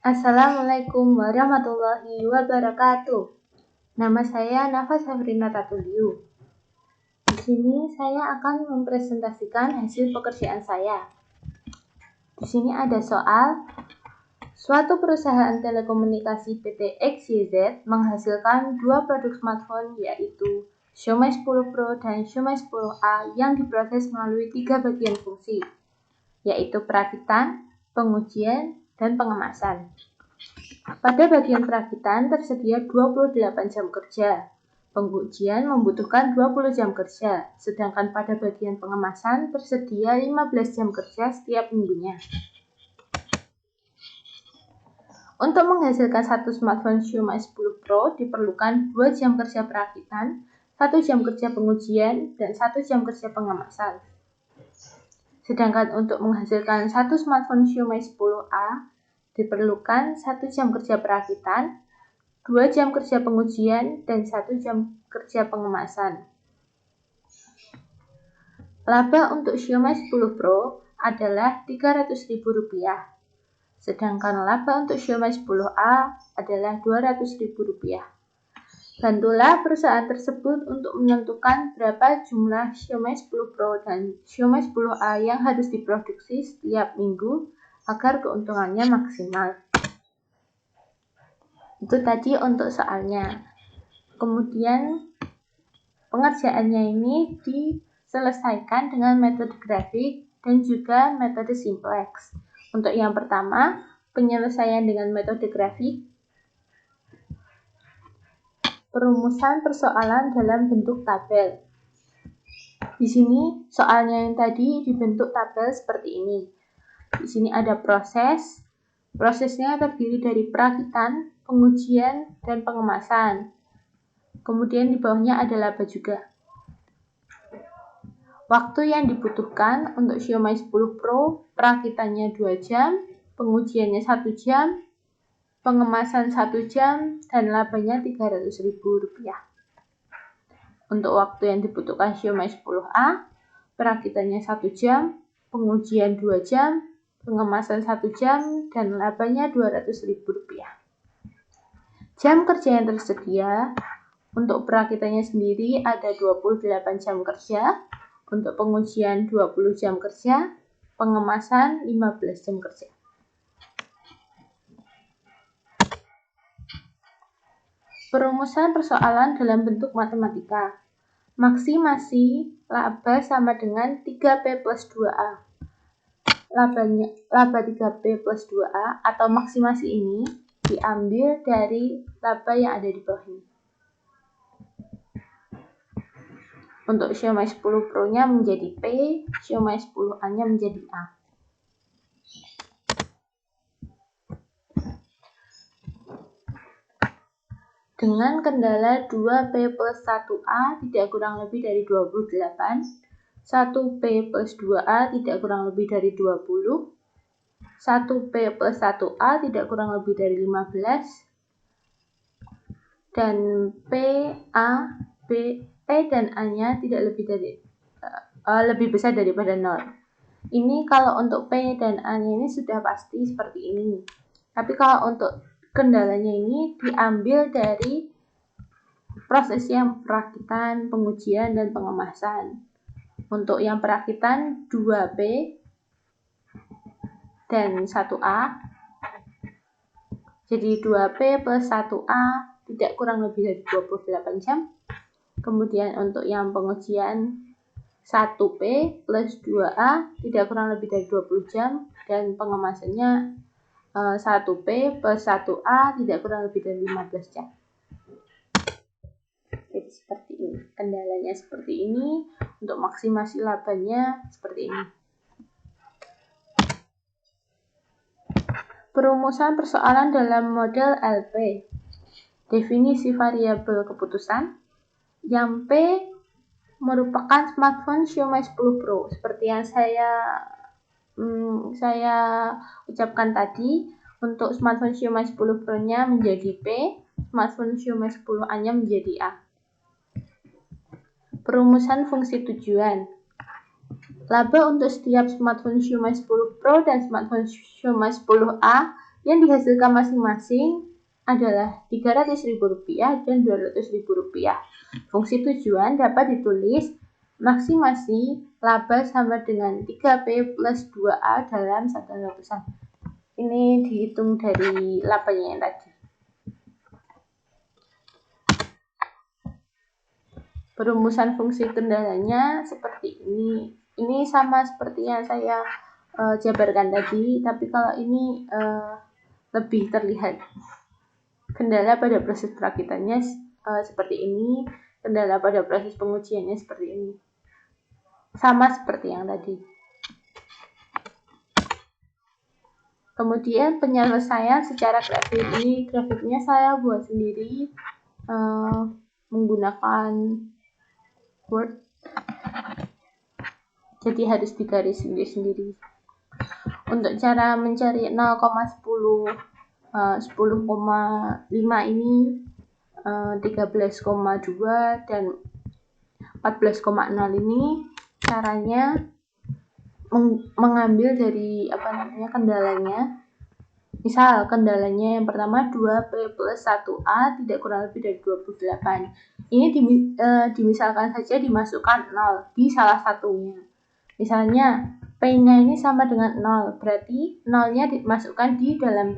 Assalamualaikum warahmatullahi wabarakatuh. Nama saya Nafa Safrina Tatuliu. Di sini saya akan mempresentasikan hasil pekerjaan saya. Di sini ada soal. Suatu perusahaan telekomunikasi PT XYZ menghasilkan dua produk smartphone yaitu Xiaomi 10 Pro dan Xiaomi 10A yang diproses melalui 3 bagian fungsi, yaitu perakitan, pengujian, dan pengemasan. Pada bagian perakitan tersedia 28 jam kerja. Pengujian membutuhkan 20 jam kerja, sedangkan pada bagian pengemasan tersedia 15 jam kerja setiap minggunya. Untuk menghasilkan satu smartphone Xiaomi 10 Pro diperlukan 2 jam kerja perakitan, 1 jam kerja pengujian, dan 1 jam kerja pengemasan. Sedangkan untuk menghasilkan satu smartphone Xiaomi 10A diperlukan 1 jam kerja perakitan, 2 jam kerja pengujian, dan 1 jam kerja pengemasan. Laba untuk Xiaomi 10 Pro adalah Rp300.000, sedangkan laba untuk Xiaomi 10A adalah Rp200.000. Bantulah perusahaan tersebut untuk menentukan berapa jumlah Xiaomi 10 Pro dan Xiaomi 10A yang harus diproduksi setiap minggu agar keuntungannya maksimal. Itu tadi untuk soalnya. Kemudian pengerjaannya ini diselesaikan dengan metode grafik dan juga metode simplex. Untuk yang pertama, penyelesaian dengan metode grafik, perumusan persoalan dalam bentuk tabel. Di sini soalnya yang tadi dibentuk tabel seperti ini. Di sini ada proses. Prosesnya terdiri dari perakitan, pengujian, dan pengemasan. Kemudian di bawahnya ada laba juga. Waktu yang dibutuhkan untuk Xiaomi 10 Pro, perakitannya 2 jam, pengujiannya 1 jam, pengemasan 1 jam, dan labanya Rp300.000. Untuk waktu yang dibutuhkan Xiaomi 10A, perakitannya 1 jam, pengujian 2 jam, pengemasan 1 jam, dan labanya Rp200.000. Jam kerja yang tersedia untuk perakitannya sendiri ada 28 jam kerja, untuk pengujian 20 jam kerja, pengemasan 15 jam kerja. Perumusan persoalan dalam bentuk matematika. Maksimasi laba sama dengan 3P plus 2A. Laba 3P plus 2A atau maksimasi ini diambil dari laba yang ada di bawah ini. Untuk Xiaomi 10 Pro-nya menjadi P, Xiaomi 10A-nya menjadi A. Dengan kendala 2P plus 1A tidak kurang lebih dari 28, 1P plus 2A tidak kurang lebih dari 20, 1P plus 1A tidak kurang lebih dari 15, dan P dan A-nya tidak lebih besar daripada 0. Ini kalau untuk P dan A-nya ini sudah pasti seperti ini. Tapi kalau untuk kendalanya ini diambil dari proses yang perakitan, pengujian, dan pengemasan. Untuk yang perakitan 2P dan 1A. Jadi 2P plus 1A tidak kurang lebih dari 28 jam. Kemudian untuk yang pengujian 1P plus 2A tidak kurang lebih dari 20 jam. Dan pengemasannya 1P plus 1A tidak kurang lebih dari 15 jam. Jadi seperti ini. Kendalanya seperti ini. Untuk maksimasi labanya seperti ini. Perumusan persoalan dalam model LP. Definisi variabel keputusan. Yang P merupakan smartphone Xiaomi 10 Pro. Seperti yang saya ucapkan tadi, untuk smartphone Xiaomi 10 Pro-nya menjadi P, smartphone Xiaomi 10A-nya menjadi A. Perumusan fungsi tujuan. Laba untuk setiap smartphone Xiaomi 10 Pro dan smartphone Xiaomi 10A Yang dihasilkan masing-masing adalah Rp300.000 dan Rp200.000. Fungsi tujuan dapat ditulis maksimasi laba sama dengan 3P plus 2A dalam 100-an. Ini dihitung dari labanya yang tadi. Perumusan fungsi kendalanya seperti ini. Ini sama seperti yang saya jabarkan tadi, tapi kalau ini lebih terlihat. Kendala pada proses perakitannya seperti ini, kendala pada proses pengujiannya seperti ini. Sama seperti yang tadi. Kemudian penyelesaian secara grafik. Ini grafiknya saya buat sendiri menggunakan Word. Jadi harus digaris sendiri-sendiri. Untuk cara mencari 0,10 10,5 ini 13,2 dan 14,0 ini caranya mengambil dari kendalanya. Misal kendalanya yang pertama 2P plus 1A tidak kurang lebih dari 28. Ini dimisalkan saja dimasukkan 0 di salah satunya. Misalnya P-nya ini sama dengan 0, berarti 0-nya dimasukkan di dalam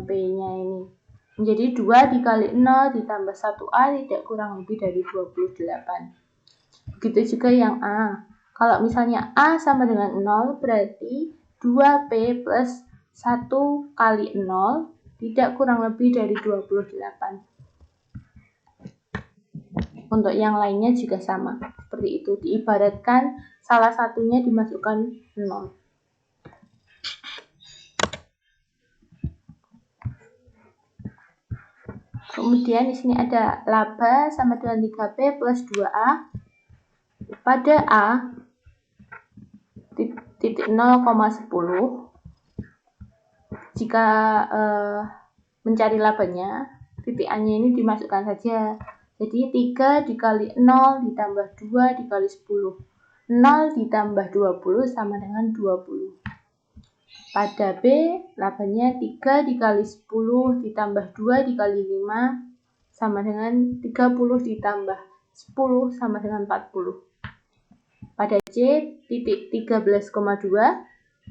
P-nya ini. Menjadi 2 dikali 0 ditambah 1A tidak kurang lebih dari 28. Begitu juga yang A. Kalau misalnya A sama dengan 0, berarti 2P plus 1 kali 0 tidak kurang lebih dari 28. Untuk yang lainnya juga sama. Seperti itu, diibaratkan salah satunya dimasukkan 0. Kemudian di sini ada laba sama dengan 3P plus 2A. Pada A, titik 0,10. Jika mencari labanya, titik A-nya ini dimasukkan saja. Jadi 3 dikali 0 ditambah 2 dikali 10. 0 ditambah 20 sama dengan 20. Pada B, labanya 3 dikali 10 ditambah 2 dikali 5 sama dengan 30 ditambah 10 sama dengan 40. Pada C, titik 13,2,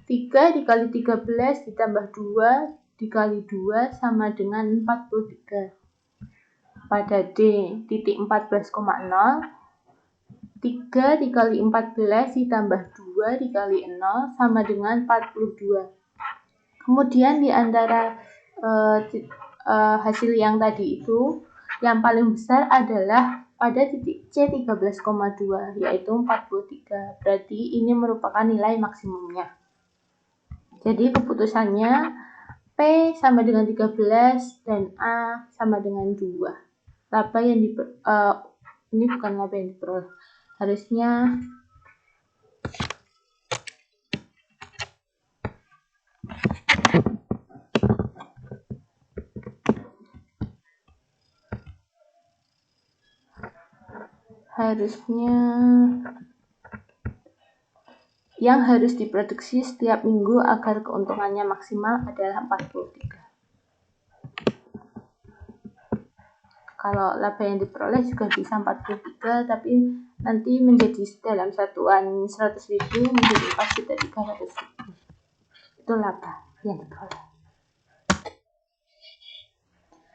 3 dikali 13 ditambah 2 dikali 2 sama dengan 43. Pada D, titik 14,0, 3 dikali 14 ditambah 2 dikali 0 sama dengan 42. Kemudian di antara hasil yang tadi itu, yang paling besar adalah pada titik C 13,2, yaitu 43. Berarti ini merupakan nilai maksimumnya. Jadi keputusannya P sama dengan 13 dan A sama dengan 2. Laba yang ini bukan laba yang diperoleh. Harusnya yang harus diproduksi setiap minggu agar keuntungannya maksimal adalah 43. Kalau laba yang diperoleh juga bisa 43, tapi nanti menjadi dalam satuan 100.000 menjadi 4.300.000. Itu laba yang diperoleh.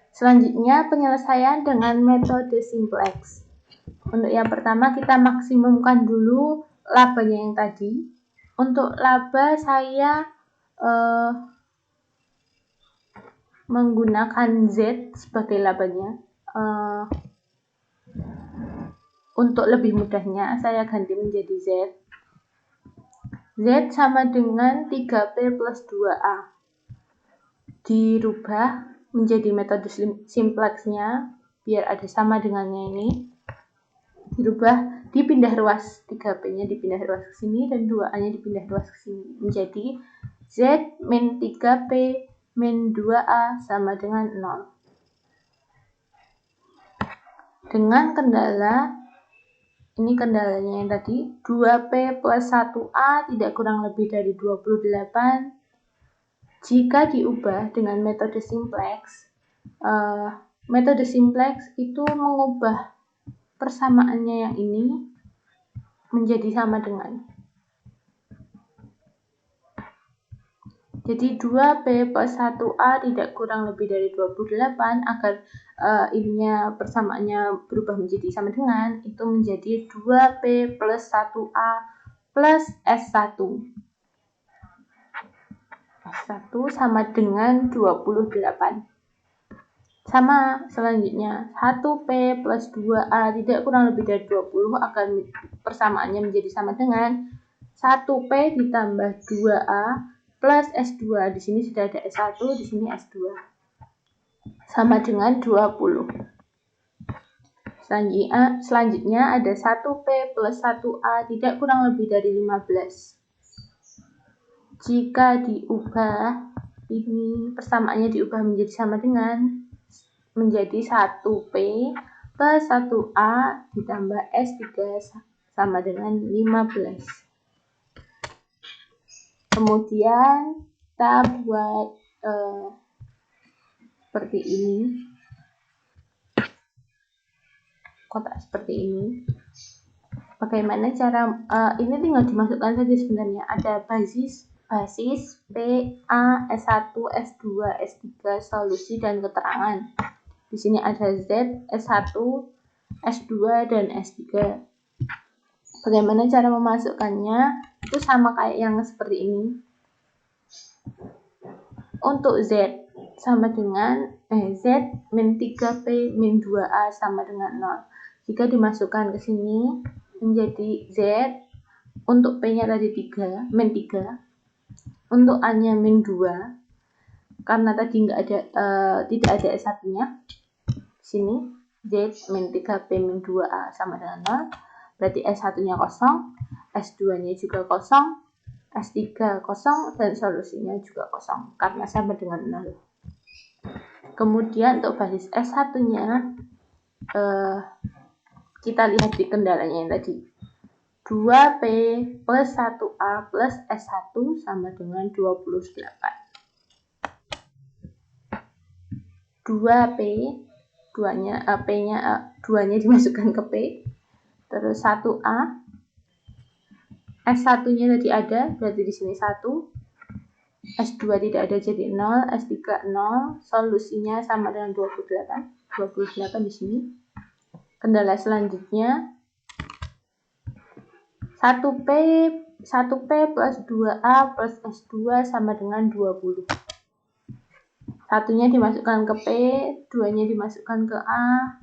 Selanjutnya penyelesaian dengan metode simplex. Untuk yang pertama kita maksimumkan dulu labanya yang tadi. Untuk laba saya menggunakan Z sebagai labanya. Untuk lebih mudahnya saya ganti menjadi Z. Z sama dengan 3P plus 2A. Dirubah menjadi metode simplexnya biar ada sama dengannya ini. Dirubah, dipindah ruas 3P-nya dipindah ruas ke sini dan 2A-nya dipindah ruas ke sini. Menjadi Z min 3P min 2A sama dengan 0. Dengan kendala, ini kendalanya yang tadi, 2P plus 1A tidak kurang lebih dari 28. Jika diubah dengan metode simplex, itu mengubah persamaannya yang ini menjadi sama dengan. Jadi 2P plus 1A tidak kurang lebih dari 28 agar ininya persamaannya berubah menjadi sama dengan, itu menjadi 2P plus 1A plus S1. S1 sama dengan 28. Sama selanjutnya, 1P plus 2A tidak kurang lebih dari 20 agar persamaannya menjadi sama dengan 1P ditambah 2A plus S2. Di sini sudah ada S1, di sini S2. Sama dengan 20. Selanjutnya ada 1P plus 1A tidak kurang lebih dari 15. Jika diubah, ini persamaannya diubah menjadi sama dengan menjadi 1P plus 1A ditambah S3 sama dengan 15. Kemudian kita buat seperti ini, kotak seperti ini. Bagaimana cara ini tinggal dimasukkan saja sebenarnya. Ada basis P, A, S1, S2, S3, solusi dan keterangan. Di sini ada Z, S1, S2 dan S3. Bagaimana cara memasukkannya? Itu sama kayak yang seperti ini. Untuk Z sama dengan Z min 3P min 2A sama dengan 0. Jika dimasukkan ke sini menjadi Z, untuk P-nya tadi 3, min 3, untuk A-nya min 2, karena tadi tidak ada S1-nya. Sini Z min 3P min 2A sama dengan 0. Berarti S1-nya kosong, S2-nya juga kosong, S3 kosong, dan solusinya juga kosong karena sama dengan 0. Kemudian untuk basis S1-nya kita lihat di kendalanya yang tadi. 2P plus 1A plus S1 sama dengan 28. 2P, P-nya dimasukkan ke P. Terus 1A, S1-nya tadi ada, berarti di sini 1. S2 tidak ada jadi 0, S3 0, solusinya sama dengan 28. 28 di sini. Kendala selanjutnya 1P plus 2A plus S2 sama dengan 20. Satunya dimasukkan ke P, 2-nya dimasukkan ke A,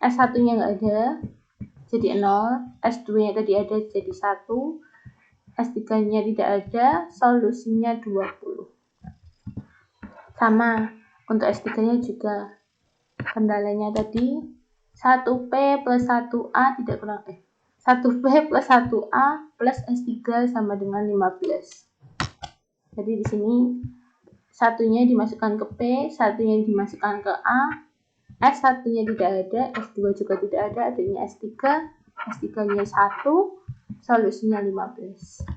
S1-nya nggak ada, jadi 0, S2-nya tadi ada jadi 1, S3-nya tidak ada, solusinya 20. Sama, untuk S3-nya juga kendalanya tadi 1P plus 1A tidak kurang 1P plus 1A plus S3 sama dengan 15. Jadi di sini satunya dimasukkan ke P, satunya dimasukkan ke A, S1-nya tidak ada, S2 juga tidak ada, adanya S3, S3-nya 1, solusinya 15.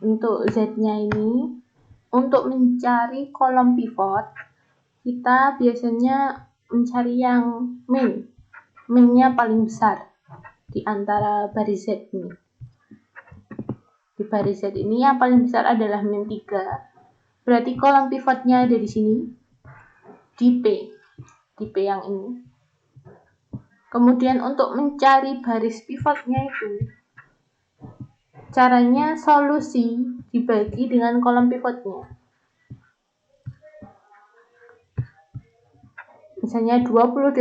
Untuk Z-nya ini, untuk mencari kolom pivot, kita biasanya mencari yang min. Min-nya paling besar di antara baris Z ini. Di baris Z ini yang paling besar adalah min 3. Berarti kolom pivotnya ada di sini. Di P yang ini. Kemudian untuk mencari baris pivotnya itu, caranya solusi dibagi dengan kolom pivotnya. Misalnya 28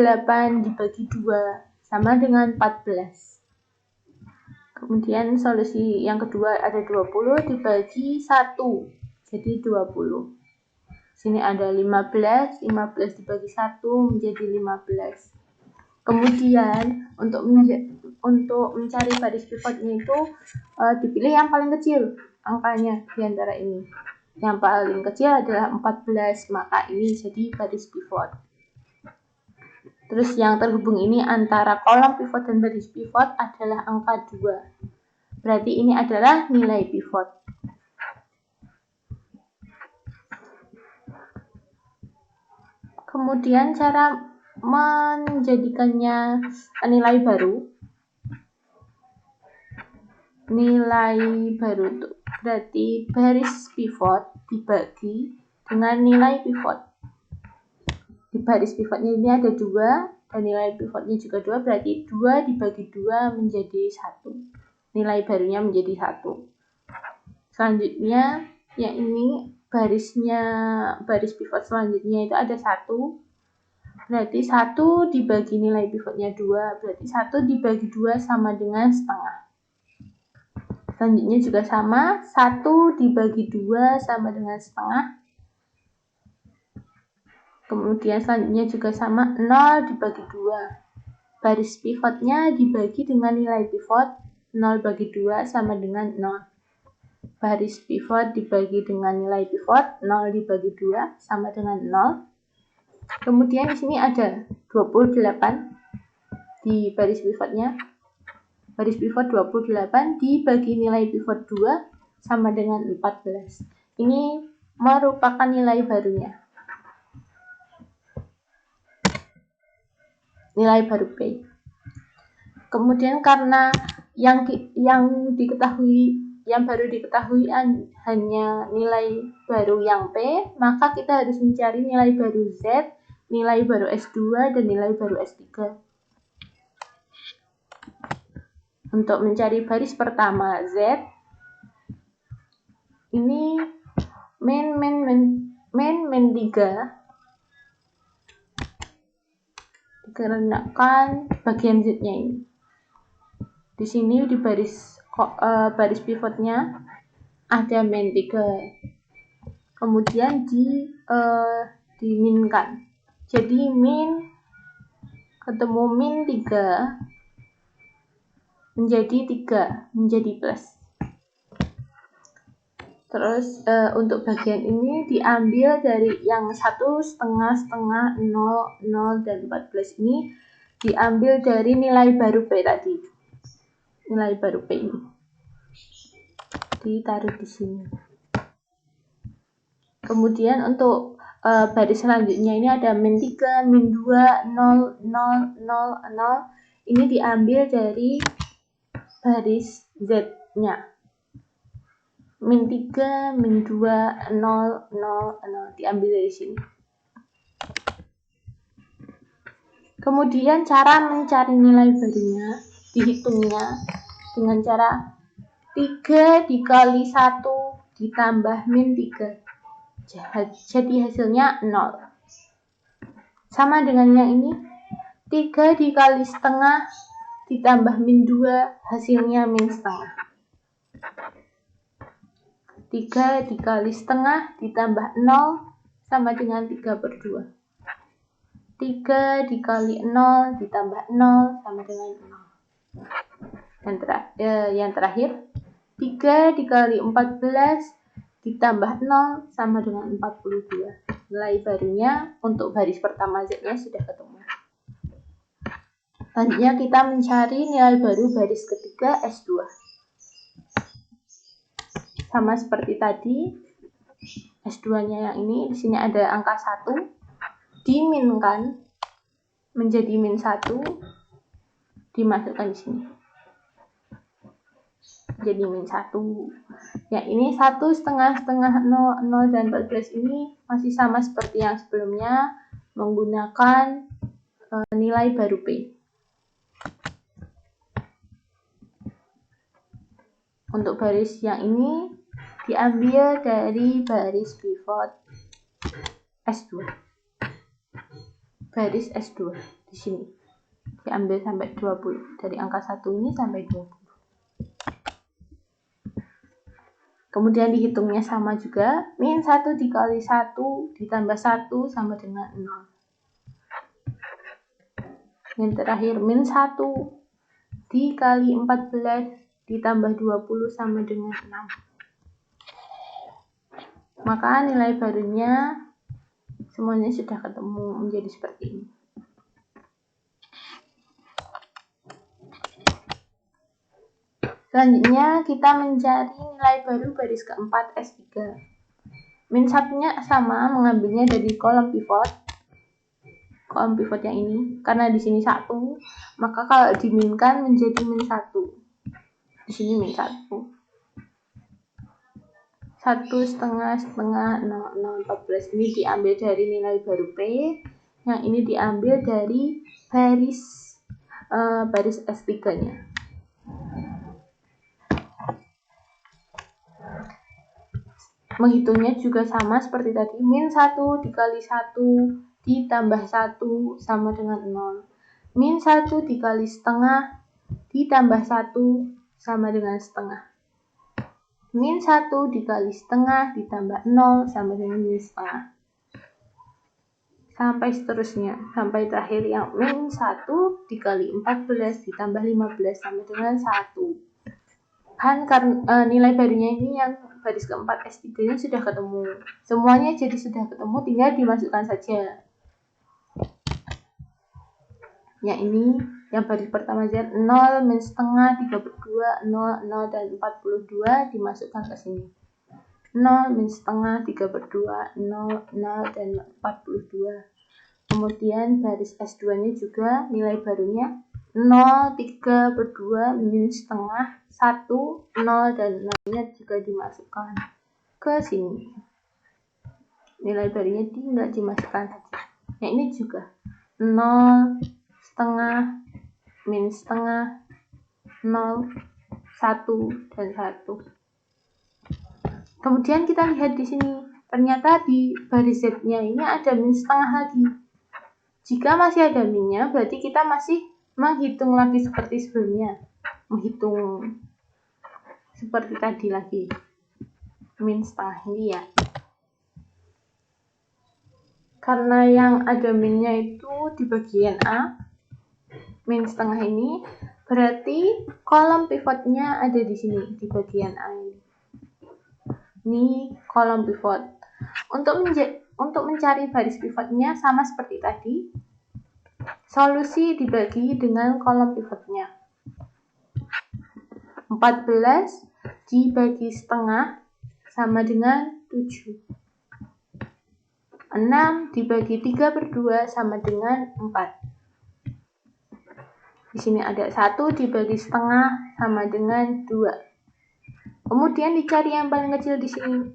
dibagi 2 sama dengan 14. Kemudian solusi yang kedua ada 20 dibagi 1, jadi 20. Sini ada 15 dibagi 1 menjadi 15. Kemudian untuk mencari baris pivotnya itu dipilih yang paling kecil angkanya di antara ini. Yang paling kecil adalah 14, maka ini jadi baris pivot. Terus yang terhubung ini antara kolom pivot dan baris pivot adalah angka 2. Berarti ini adalah nilai pivot. Kemudian cara menjadikannya nilai baru. Nilai baru itu berarti baris pivot dibagi dengan nilai pivot. Di baris pivotnya ini ada 2 dan nilai pivotnya juga 2, berarti 2 dibagi 2 menjadi 1. Nilai barunya menjadi 1. Selanjutnya yang ini baris pivot selanjutnya itu ada 1. Berarti 1 dibagi nilai pivotnya 2, berarti 1 dibagi 2 sama dengan setengah. Selanjutnya juga sama, 1 dibagi 2 sama dengan setengah. Kemudian selanjutnya juga sama, 0 dibagi 2. Baris pivotnya dibagi dengan nilai pivot, 0 bagi 2 sama dengan 0. Baris pivot dibagi dengan nilai pivot, 0 dibagi 2 sama dengan 0. Kemudian di sini ada 28 di baris pivotnya. Baris pivot 28 dibagi nilai pivot 2 sama dengan 14. Ini merupakan nilai barunya. Nilai baru P. Kemudian karena yang baru diketahui hanya nilai baru yang P, maka kita harus mencari nilai baru Z, nilai baru S2, dan nilai baru S3. Untuk mencari baris pertama Z, ini min 3 dikarenakan bagian Z-nya ini. Di sini di baris pivotnya ada min 3. Kemudian diminkan. Jadi min ketemu min 3 menjadi 3, menjadi plus. Terus untuk bagian ini diambil dari yang 1, setengah, 0, 0, dan 14 ini diambil dari nilai baru P tadi. Nilai baru P ini ditaruh di sini. Kemudian untuk baris selanjutnya ini ada min 3, min 2, 0, 0, 0, 0. Ini diambil dari baris Z-nya. Min 3, min 2, 0, 0, 0 diambil dari sini. Kemudian cara mencari nilai barunya, dihitungnya dengan cara 3 dikali 1 ditambah min 3. Jadi hasilnya 0. Sama dengan yang ini, 3 dikali setengah ditambah min 2, hasilnya min setengah. 3 dikali setengah ditambah 0 sama dengan 3/2. 3 dikali 0 ditambah 0 sama dengan 0. Yang terakhir 3 dikali 14 ditambah 0 sama dengan 42. Nilai barunya untuk baris pertama Z-nya sudah ketemu. Selanjutnya kita mencari nilai baru baris ketiga S2. Sama seperti tadi, S2-nya yang ini, di sini ada angka 1, diminkan menjadi min 1, dimasukkan di sini. Jadi min 1. Yang ini 1, setengah, 0, 0, dan 14 ini masih sama seperti yang sebelumnya, menggunakan nilai baru P. Untuk baris yang ini diambil dari baris pivot S2. Baris S2 di sini diambil sampai 20. Dari angka 1 ini sampai 20. Kemudian dihitungnya sama juga, min 1 dikali 1 ditambah 1 sama dengan 0. Yang terakhir min 1 dikali 14 ditambah 20 sama dengan 6. Maka nilai barunya semuanya sudah ketemu menjadi seperti ini. Selanjutnya kita mencari nilai baru baris keempat S3. Min 1-nya sama, mengambilnya dari kolom pivot yang ini. Karena di sini 1, maka kalau diminkan menjadi min 1. Di sini min 1. 1 setengah 0,014 ini diambil dari nilai baru P, yang ini diambil dari baris S3-nya. Menghitungnya juga sama seperti tadi, min 1 dikali 1 ditambah 1 sama dengan 0. Min 1 dikali setengah ditambah 1 sama dengan setengah. Min 1 dikali setengah ditambah 0 sama dengan min setengah. Sampai seterusnya, sampai terakhir yang min 1 dikali 14 ditambah 15 sama dengan 1. Kan nilai barunya ini yang baris keempat S3-nya sudah ketemu. Semuanya jadi sudah ketemu, tinggal dimasukkan saja. Yang ini, yang baris pertama Z 0, min setengah, 3/2, 0, 0, dan 42 dimasukkan ke sini. 0, min setengah, 3/2, 0, 0, dan 42. Kemudian baris S2-nya juga nilai barunya 0, 3/2, min setengah, 1, 0, dan 0-nya juga dimasukkan ke sini. Nilai barunya tinggal dimasukkan saja. Yang ini juga 0, setengah, min setengah, 0, 1, dan 1. Kemudian kita lihat di sini, ternyata di baris Z-nya ini ada min setengah lagi. Jika masih ada minnya, berarti kita masih menghitung lagi seperti sebelumnya. Menghitung seperti tadi lagi. Min setengah ini ya. Karena yang ada minnya itu di bagian A, min setengah ini, berarti kolom pivotnya ada di sini, di bagian A ini. Ini kolom pivot. Untuk mencari baris pivotnya sama seperti tadi. Solusi dibagi dengan kolom pivotnya. 14 dibagi setengah sama dengan 7. 6 dibagi 3/2 sama dengan 4. Di sini ada 1 dibagi setengah sama dengan 2. Kemudian dicari yang paling kecil di sini.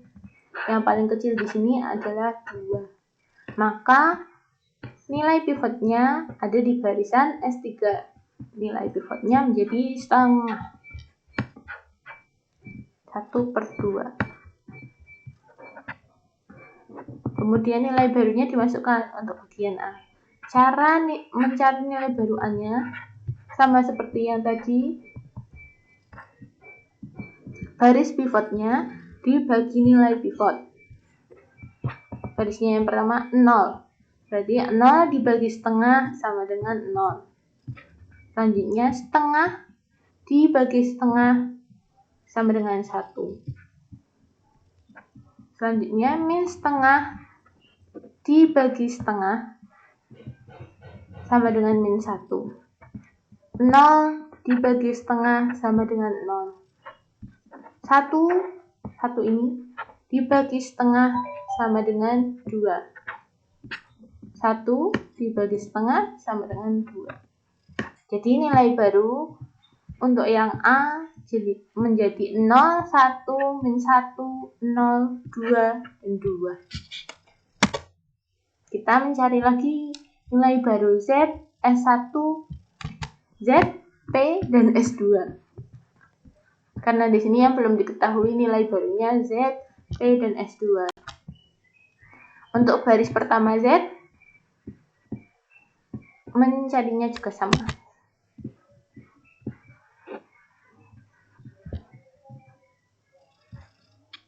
Yang paling kecil di sini adalah 2. Maka nilai pivotnya ada di barisan S3. Nilai pivotnya menjadi setengah. 1/2. Kemudian nilai barunya dimasukkan untuk bagian A. Cara mencari nilai baru A-nya sama seperti yang tadi. Baris pivotnya dibagi nilai pivot. Barisnya yang pertama 0. Berarti 0 dibagi setengah sama dengan 0. Selanjutnya setengah dibagi setengah sama dengan 1. Selanjutnya min setengah dibagi setengah sama dengan min 1. 0 dibagi setengah sama dengan 0. 1 ini dibagi setengah sama dengan 2. 1 dibagi setengah sama dengan 2. Jadi nilai baru untuk yang A menjadi 0, 1, min 1, 0, 2, dan 2. Kita mencari lagi nilai baru Z, S1, Z, P, dan S2. Karena di sini yang belum diketahui nilai barunya Z, P, dan S2. Untuk baris pertama Z, mencarinya juga sama.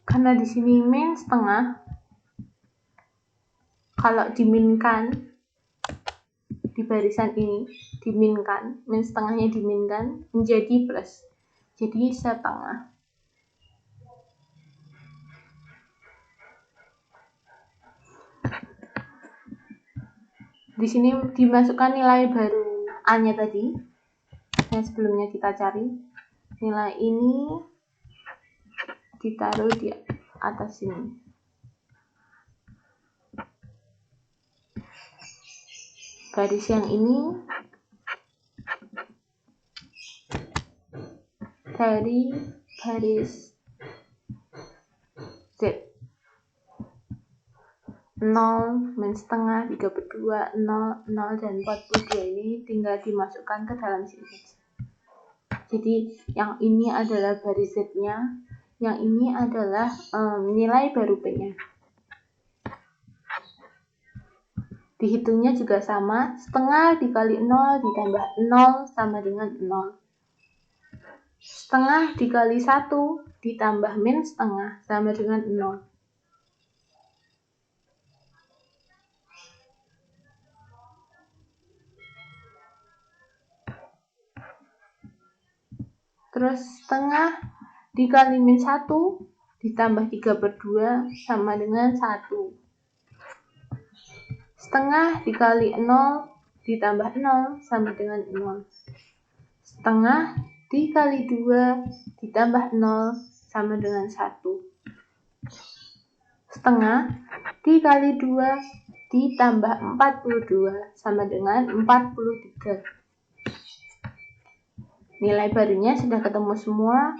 Karena di sini min setengah, kalau diminkan di barisan ini, diminkan, min setengahnya diminkan menjadi plus. Jadi setengah. Di sini dimasukkan nilai baru A-nya tadi, yang sebelumnya kita cari. nilai ini ditaruh di atas sini. Garis yang ini dari garis Z. 0, min setengah, 3/2, 0, 0, dan 42 ini tinggal dimasukkan ke dalam sini. Jadi yang ini adalah baris Z-nya, yang ini adalah nilai baru P-nya. Dihitungnya juga sama, setengah dikali 0 ditambah 0 sama dengan 0. Setengah dikali 1 ditambah min setengah sama dengan 0. Terus setengah dikali min 1 ditambah 3/2 sama dengan 1. Setengah dikali 0 ditambah 0 sama dengan 0. Setengah dikali 2 ditambah 0 sama dengan 1. Setengah dikali 2 ditambah 42 sama dengan 43. Nilai barunya sudah ketemu semua.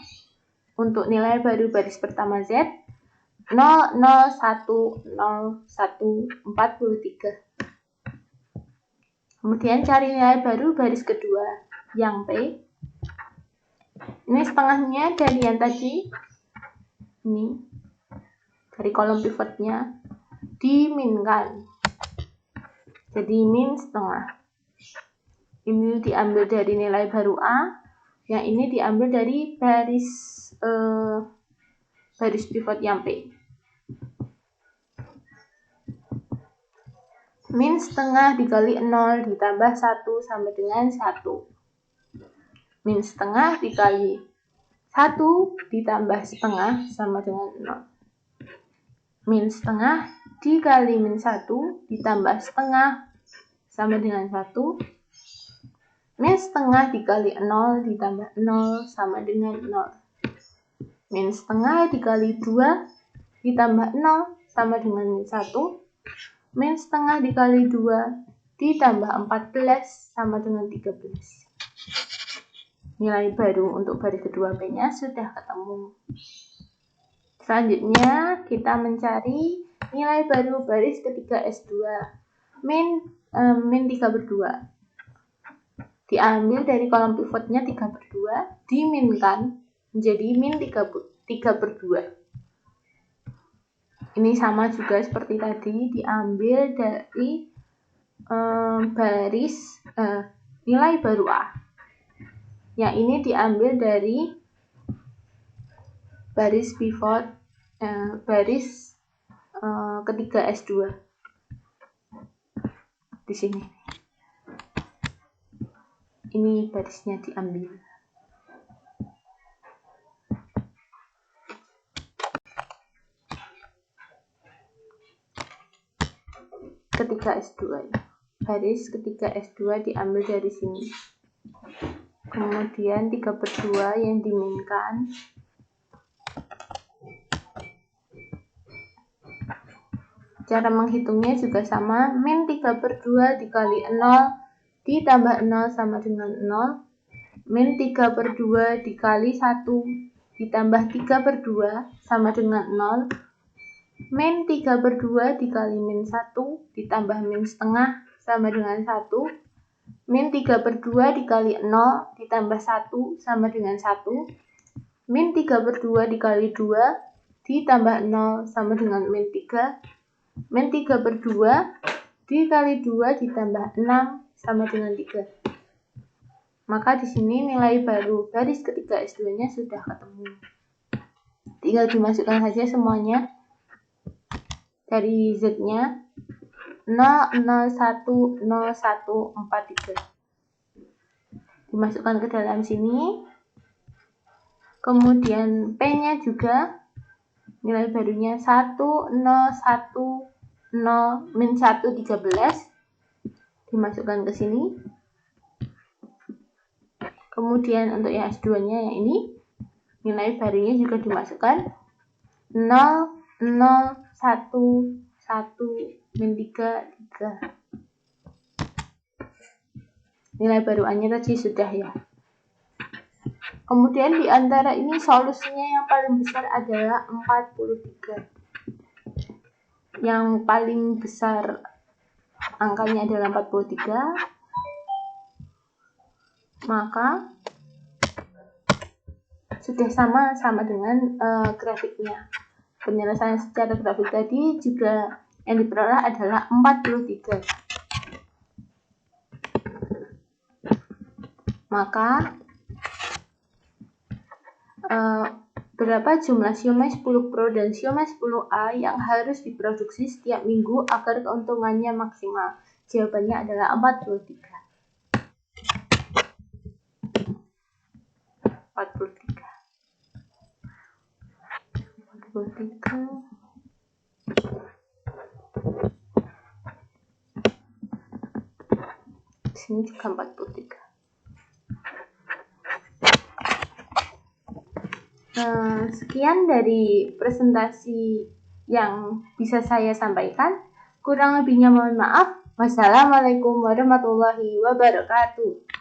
Untuk nilai baru baris pertama Z 0, 0, 1, 0, 1, 43. Kemudian cari nilai baru baris kedua yang P. Ini setengahnya dari yang tadi. Ini dari kolom pivotnya diminkan. Jadi min setengah. Ini diambil dari nilai baru A. Yang ini diambil dari baris pivot yang P. Min setengah dikali 0 ditambah 1 sama dengan 1. Min setengah dikali 1 ditambah setengah sama dengan 0. Min setengah dikali min 1 ditambah setengah sama dengan 1. Min setengah dikali 0 ditambah 0 sama dengan 0. Min setengah dikali 2 ditambah 0 sama dengan min 1. Min setengah dikali 2 ditambah 14 sama dengan 13. Nilai baru untuk baris kedua P-nya sudah ketemu. Selanjutnya kita mencari nilai baru baris ketiga S2. Min 3/2. Diambil dari kolom pivotnya 3/2, diminkan menjadi min 3/2. Ini sama juga seperti tadi, diambil dari baris nilai baru A. Yang ini diambil dari baris pivot baris ketiga S2. Di sini. Ini barisnya diambil. Ketiga S2. Baris ketiga S2 diambil dari sini. Kemudian 3/2 yang diminkan. Cara menghitungnya juga sama. Min 3/2 dikali 0 ditambah 0 sama dengan 0. Min 3/2 dikali 1 ditambah 3/2 sama dengan 0. Min 3/2 dikali min 1 ditambah min setengah sama dengan 1. Min 3/2 dikali 0 ditambah 1 sama dengan 1. Min 3/2 dikali 2 ditambah 0 sama dengan min 3. Min 3/2 dikali 2 ditambah 6 sama dengan 3. Maka di sini nilai baru baris ketiga S2-nya sudah ketemu. Tinggal dimasukkan saja semuanya. Dari Z-nya 0010143. Dimasukkan ke dalam sini. Kemudian P-nya juga nilai barunya 1010 min 113. Dimasukkan ke sini. Kemudian untuk yang S2-nya yang ini, nilai barunya juga dimasukkan 0, 0, 1, 1, min 3, 3. Nilai baruannya tadi sudah ya. Kemudian di antara ini solusinya yang paling besar adalah 43. Yang paling besar angkanya adalah 43. Maka sudah sama dengan grafiknya. Penyelesaian secara grafik tadi juga yang diperoleh adalah 43. Maka berapa jumlah siomay 10 Pro dan siomay 10A yang harus diproduksi setiap minggu agar keuntungannya maksimal? Jawabannya adalah 43. 43. Sini juga 43. Sekian dari presentasi yang bisa saya sampaikan. Kurang lebihnya mohon maaf. Wassalamualaikum warahmatullahi wabarakatuh.